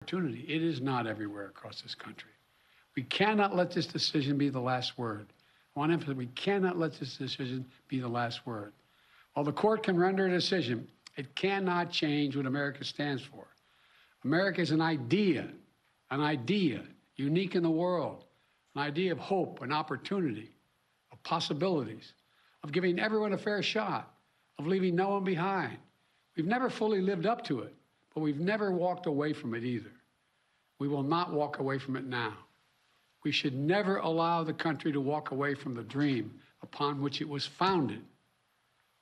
opportunity. It is not everywhere across this country. We cannot let this decision be the last word. I want to emphasize, we cannot let this decision be the last word. While the court can render a decision, it cannot change what America stands for. America is an idea unique in the world, an idea of hope and opportunity, of possibilities, of giving everyone a fair shot, of leaving no one behind. We've never fully lived up to it, but we've never walked away from it either. We will not walk away from it now. We should never allow the country to walk away from the dream upon which it was founded.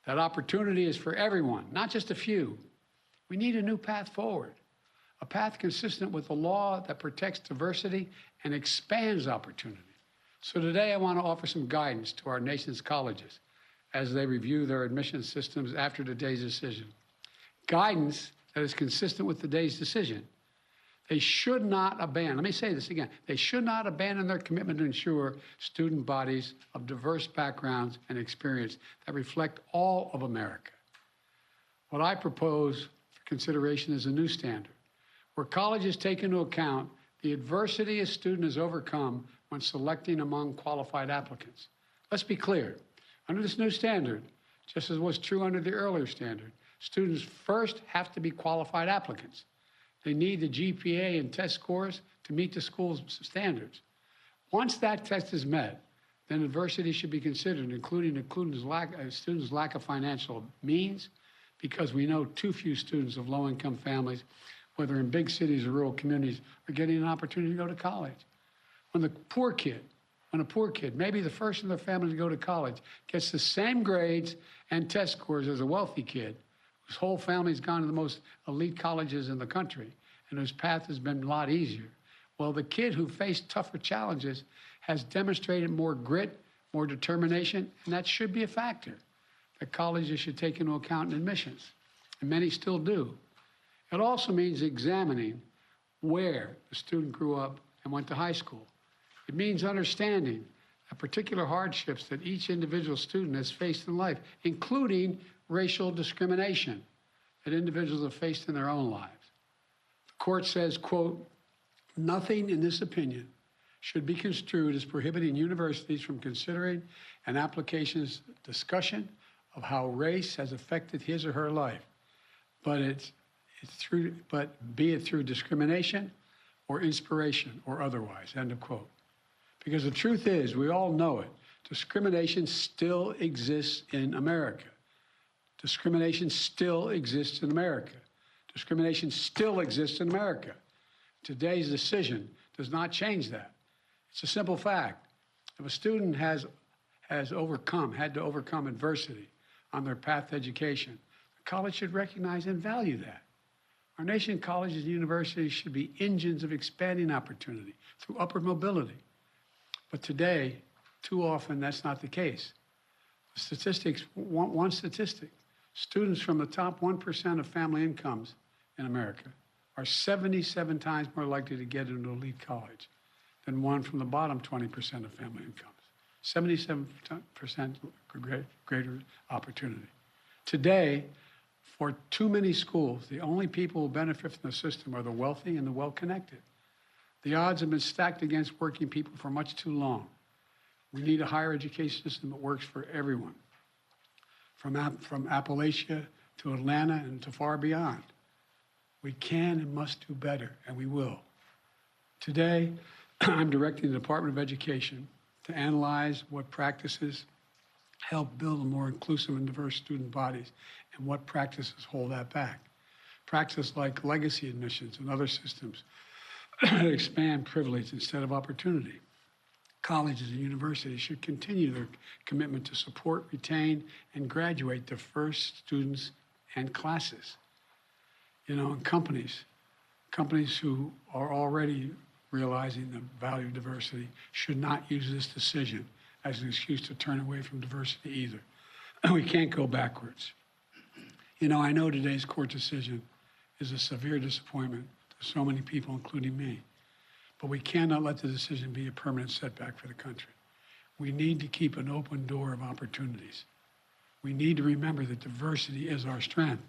That opportunity is for everyone, not just a few. We need a new path forward, a path consistent with the law that protects diversity and expands opportunity. So today I want to offer some guidance to our nation's colleges as they review their admission systems after today's decision. Guidance that is consistent with today's decision. They should not abandon, let me say this again, they should not abandon their commitment to ensure student bodies of diverse backgrounds and experience that reflect all of America. What I propose for consideration is a new standard, where colleges take into account the adversity a student has overcome when selecting among qualified applicants. Let's be clear, under this new standard, just as was true under the earlier standard, students first have to be qualified applicants. They need the GPA and test scores to meet the school's standards. Once that test is met, then adversity should be considered, including a student's lack of financial means, because we know too few students of low-income families, whether in big cities or rural communities, are getting an opportunity to go to college. When a poor kid, maybe the first in their family to go to college, gets the same grades and test scores as a wealthy kid, whose whole family's gone to the most elite colleges in the country and whose path has been a lot easier. Well, the kid who faced tougher challenges has demonstrated more grit, more determination, and that should be a factor that colleges should take into account in admissions, and many still do. It also means examining where the student grew up and went to high school. It means understanding the particular hardships that each individual student has faced in life, including racial discrimination that individuals have faced in their own lives. The court says, quote, nothing in this opinion should be construed as prohibiting universities from considering an application's discussion of how race has affected his or her life, but be it through discrimination or inspiration or otherwise, end of quote. Because the truth is, we all know it, discrimination still exists in America. Discrimination still exists in America. Discrimination still exists in America. Today's decision does not change that. It's a simple fact. If a student had to overcome adversity on their path to education, the college should recognize and value that. Our nation's colleges and universities should be engines of expanding opportunity through upward mobility. But today, too often, that's not the case. The statistics, one statistic, students from the top 1% of family incomes in America are 77 times more likely to get into an elite college than one from the bottom 20% of family incomes. 77% greater opportunity. Today, for too many schools, the only people who benefit from the system are the wealthy and the well-connected. The odds have been stacked against working people for much too long. We need a higher education system that works for everyone, from Appalachia to Atlanta and to far beyond. We can and must do better, and we will. Today, I'm directing the Department of Education to analyze what practices help build a more inclusive and diverse student bodies and what practices hold that back. Practices like legacy admissions and other systems expand privilege instead of opportunity. Colleges and universities should continue their commitment to support, retain, and graduate diverse students and classes. And companies who are already realizing the value of diversity should not use this decision as an excuse to turn away from diversity either. We can't go backwards. I know today's court decision is a severe disappointment to so many people, including me. But we cannot let the decision be a permanent setback for the country. We need to keep an open door of opportunities. We need to remember that diversity is our strength.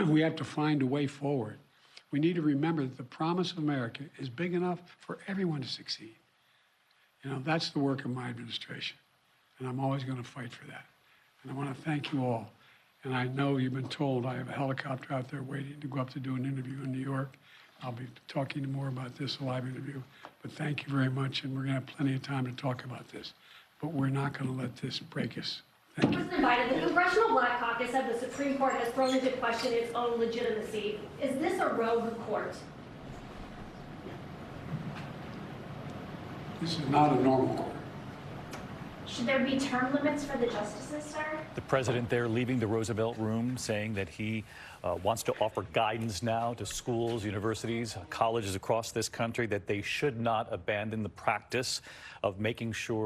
We have to find a way forward. We need to remember that the promise of America is big enough for everyone to succeed. You know, that's the work of my administration, and I'm always going to fight for that. And I want to thank you all. And I know you've been told I have a helicopter out there waiting to go up to do an interview in New York. I'll be talking more about this, a live interview. But thank you very much, and we're going to have plenty of time to talk about this. But we're not going to let this break us. Thank you. President Biden, the Congressional Black Caucus said the Supreme Court has thrown into question its own legitimacy. Is this a rogue court? This is not a normal court. Should there be term limits for the justices, sir? The president there leaving the Roosevelt Room, saying that he wants to offer guidance now to schools, universities, colleges across this country that they should not abandon the practice of making sure